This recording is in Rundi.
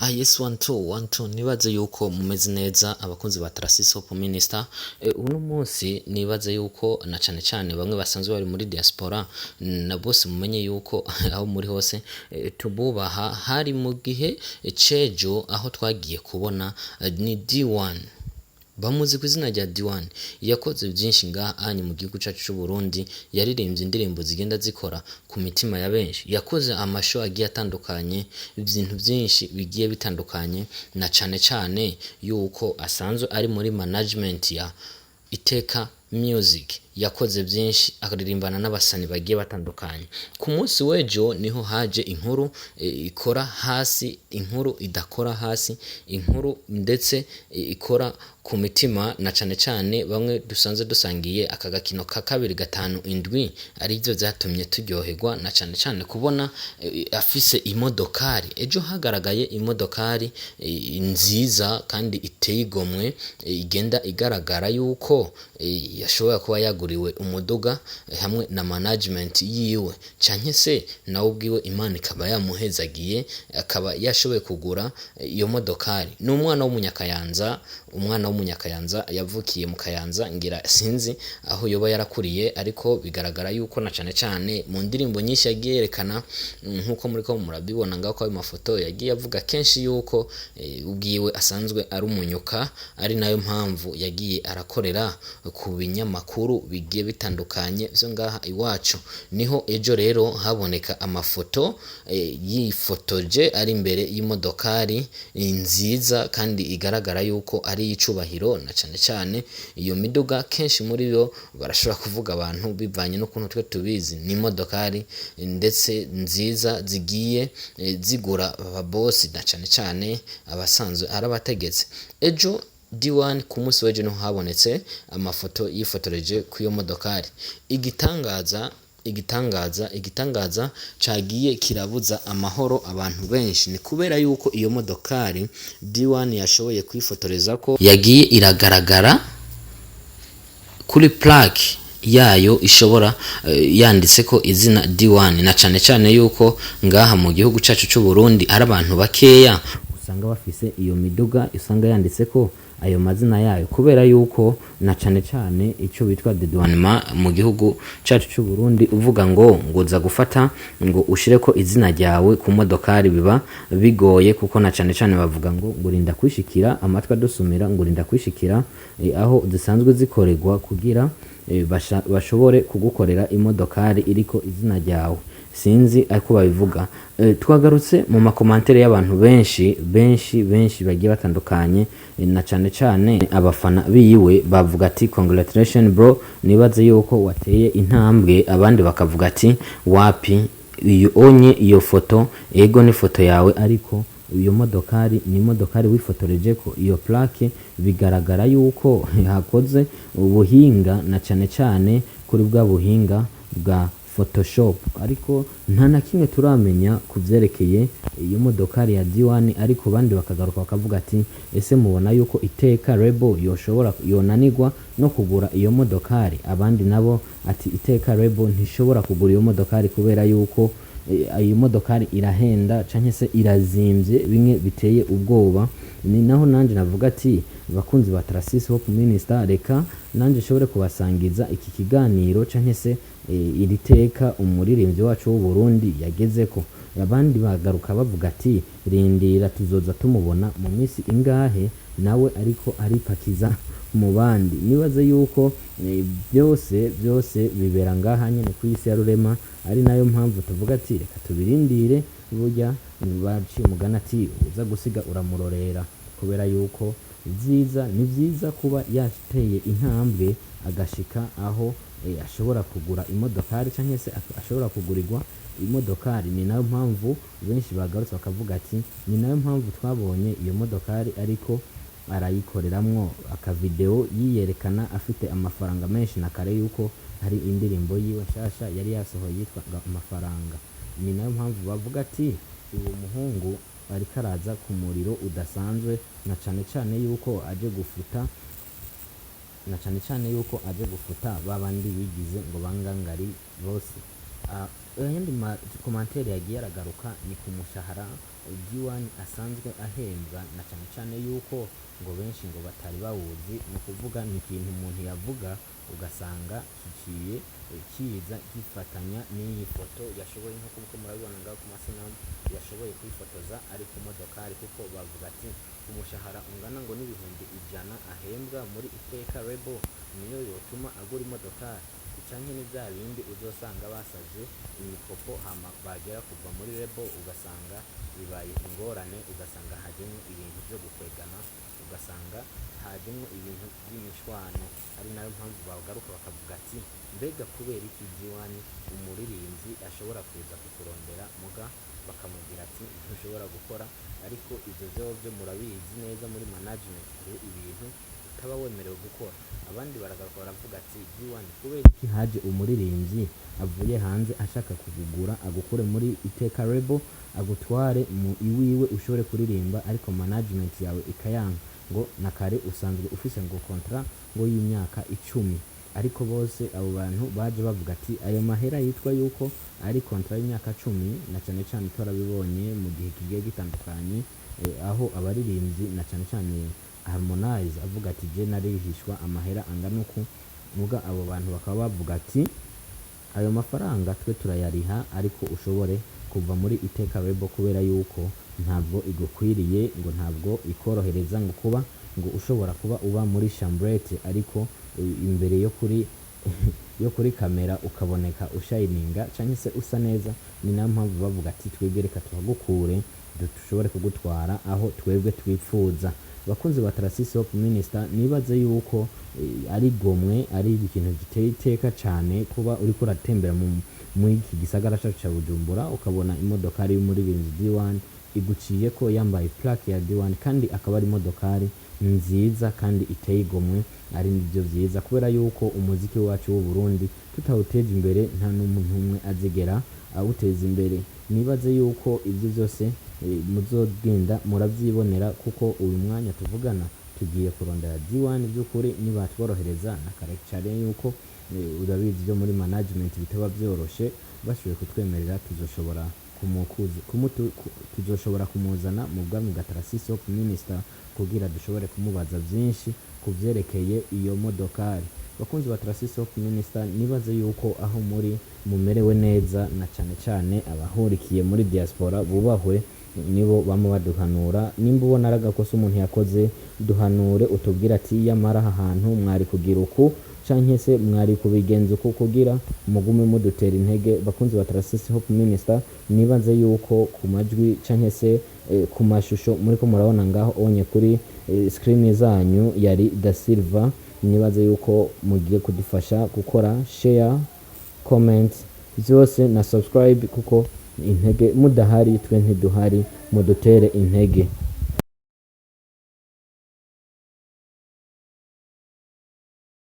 Yes, 1 2 nibaze yuko mumeze neza abakunzi ba Trasis Hope Minister. Uno munsi nibaze yuko na cane bamwe basanzwe bari muri diaspora na bose mumenye yuko aho muri hose tububaha. Hari mu gihe cejo aho twagiye kubona ni D1 bamuzi ku izina rya D1 yakoze byinshi ngaha anyi mu gihugu cyacu cy'u Burundi, yaririmbye indirimbo zigenda zikora ku mitima ya benshi, yakoze amasho agiye atandukanye, ibintu byinshi bigiye bitandukanye, na cane yuko asanzwe ari muri management ya Iteka Music, yakoze byinshi akaririmbana n'abasani bagiye batandukanye. Ku munsi wejo niho haje inkuru ikora hasi, inkuru idakora hasi, inkuru ndetse ikora ku mitima, na cane bamwe dusanze dusangiye aka gakino ka 2-5-7 ari byo byatumye turyoherwa, na cane kubona afise imodokari. Ejo hagaragaye imodokari nziza kandi iteye igomwe, igenda igaragara yuko yashobora kuba yaguriwe umuduga hamwe na management yiwe, canke se nawe ubwiwe Imana ikaba yamuhezagiye akaba yashoboye kugura iyo modokari. Ni umwana w'umunyakayanza yavukiye mu Kayanza, ngira sinzi aho yoba yarakuriye, ariko bigaragara yuko na cane mu ndirimbo nyinshi yagiye yerekana, nkuko muri ko murabibona ngaho ko ayo mafoto yagiye avuga kenshi yuko ubwiwe asanzwe ari umunyuka, ari nayo mpamvu yagiye arakorera ku binyamakuru bigiye bitandukanye byo ngaha iwacu. Niho ejo rero haboneka amafoto yifotoje ari imbere y'imodokari nziza kandi igaragara yuko ari icubahiro, na cane iyo miduga kenshi muri yo barashobora kuvuga abantu bivanye n'ukuntu twe tubizi, ni imodokari ndetse nziza zigiye zigura ababosi, na cane abasanzwe arabategetse. Ejo D1 ku munsi wejo no habonetse amafoto yifotoreje ku iyo modokari. Igitangaza cagiye kirabuza amahoro abantu benshi, ni kubera yuko iyo modokari D1 yashoboye kwifotoreza ko yagiye iragaragara kuri plaque yayo ishobora yanditse ko izina D1, na cane yuko ngaha mu gihugu cyacu cy'u Burundi ari abantu bakeya usanga bafise iyo miduga usanga yanditse ko ayo mazina yayo, kubera yuko na cane ico bitwa dedouanement mu gihugu cyacu cy'u Burundi, uvuga ngo uza gufata ngo ushire ko izina ryawe ku modokari biba bigoye, kuko na cane bavuga ngo ngurinda kwishikira amatwa dusumira, ngurinda kwishikira aho zisanzwe zikoregwa kugira bashobore kugukorera imodokari iriko izina ryawe. Sinzi ariko babivuga. Twagarutse mu makomantere y'abantu benshi bagiye batandukanye, na cane abafana biyiwe bavuga ati congratulations bro, nibaze yuko wateye intambwe. Abandi bakavuga ati wapi iyo onye iyo foto, ego ni foto yawe, ariko iyo modokari ni modokari wifotoreje ko iyo plaque, bigaragara yuko hakoze ubuhinga, na cane kuri bwa buhinga bwa Photoshop, ariko nta na kimwe turamenya kuvyerekeye iyo modokari ya D1. Ariko bandi bakagaruka bakavuga ati ese mubona yuko Iteka Label yoshobora yonanirwa no kugura iyo modokari? Abandi nabo ati Iteka Label ntishobora kugura iyo modokari kubera yuko iyo modokari irahenda canke se irazimvye bimwe biteye ubwoba. Ni naho nanje navuga ati bakunzi ba Trasis Hope Minister, reka nanje shobore kubasangiza iki kiganiro canke se iri teka umuririmbyi wacu w'u Burundi yagezeko. Abandi bagaruka bavuga ati rindira tuzoza tumubona mu minsi ingahe nawe ariko aripakiza mu bandi. Nibaze yuko byose bibera ngaha nyene ku isi ya rurema, ari nayo mpamvu tuvuga ati reka tubirindire. Burya baciye umugana ati uza gusiga uramurorera, kubera yuko ni vyiza kuba yateye intambwe agashika aho ashobora kugura imodokari canke se ashobora kugurirwa imodokari. Ni nayo mpamvu benshi bagarutse bakavuga ati ni nayo mpamvu twabonye iyo modokari ariko arayikoreramwo akavideo yiyerekana afite amafaranga menshi, na kare yuko hari indirimbo yiwe nshasha yari yasohoye yitwa amafaranga. Ni nayo mpamvu bavuga ati uwo muhungu ariko araza ku muriro udasanzwe, na cane yuko aje gufuta babandi bigize ngo bangangari bose. ayandi makomantere yagiye aragaruka ni ku mushahara D1 asanzwe ahembwa, na cyane cyane yuko ngo benshi ngo batari bawuzi. ni ukuvuga ni ikintu umuntu yavuga ugasanga kiciye kiza gifatanya n'iyi foto yashoboye, nk'uko murabibona ngaho ku masanamu, yashoboye kwifotoza ari ku modokari, kuko bavuga ati umushahara ungana ngo n'ibihumbi 100 ahembwa muri Iteka Rebo niyo yotuma agura imodokari. Canke ni bya bindi uzosanga basaje imikopo hama bagera kuva muri Rebo ugasanga bibaye ingorane, ugasanga hajemo ibintu byo gukwegana, ugasanga hajemo ibintu by'imishwano. Ari nayo mpamvu bagaruka bakavuga ati mbega kubera iki D1 umuririmbyi ashobora kuza kukurondera muga bakamubwira ati ntushobora gukora. Ariko ibyo byo murabizi neza muri management, hari ibintu utaba wemerewe gukora. Abandi baragaruka baravuga ati D1 kubera iki haje umuririmbyi avuye hanze ashaka kugugura agukure muri Iteka Rebo agutware mu iwiwe ushobore kuririmba, ariko management yawe ikayanga ngo nakare usanzwe ufise ngo contrat ngo y'imyaka 10. Ariko bose abo bantu baje bavuga ati ayo mahera yitwa yuko ari contrat y'imyaka 10, na cyane cyane turabibonye mu gihe kigiye gitandukanye, aho abaririmbyi na cyane cyane Harmonize avuga ati je narihishwa amahera angana uku, muga abo bantu bakaba bavuga ati ayo mafaranga twe turayariha, ariko ushobore kuva muri Iteka Rebo kubera yuko ntabwo igukwiriye, ngo ntabwo ikorohereza ngo kuba ngo ushobora kuba uba muri chambrette, ariko imbere yo kuri kamera ukaboneka ushininga cyangwa se usa neza. Ni nayo mpamvu bavuga ati twebwe reka tuhagukure dushobore kugutwara aho twebwe twifuza. Bakunzi ba Tarasisi Hope Minister, nibaze yuko ari gomwe, ari ikintu giteye iteka cyane kuba uri kuratembera mu iki gisagara cya Bujumbura ukabona imodokari y'umuririmbyi D1 iguciye ko yambaye plaque ya D1, kandi akaba ari imodokari nziza kandi iteye igomwe. Ari nibyo byiza kubera yuko umuziki wacu w'u Burundi tutawuteje imbere nta n'umuntu umwe azigera awuteza imbere. Nibaze yuko ibyo byose muzogenda murabyibonera, kuko uyu mwanya tuvugana tugiye kurondera D1 by'ukuri nibatworohereza na karekare yuko urabizi byo muri management bitaba byoroshe, bashoboye kutwemerera tuzoshobora kumuzana mu bwami bwa Tarasisi Hope Minister kugira dushobore kumubaza byinshi kuvyerekeye iyo modokari. Bakunzi ba Tarasisi Hope Minister, nibaze yuko aho muri mumerewe neza, na cyane cyane abahurikiye muri diaspora bubahwe nibo bama baduhanura. Nimba ubona aragakosa umuntu yakoze, duhanure utubwira ati yamara ahantu mwari kugira uku canke se mwari kubigenza uko kugira mugume mudutera intege. Bakunzi ba Tarasisi Hope Minister, nibaze yuko ku majwi canke se ku mashusho muri ko murabona ngaho onye kuri screen zanyu yari Da Silva. Nibaze yuko mugiye kudufasha gukora share, comment byose na subscribe, kuko intege mudahari twe ntiduhari, mudutere intege.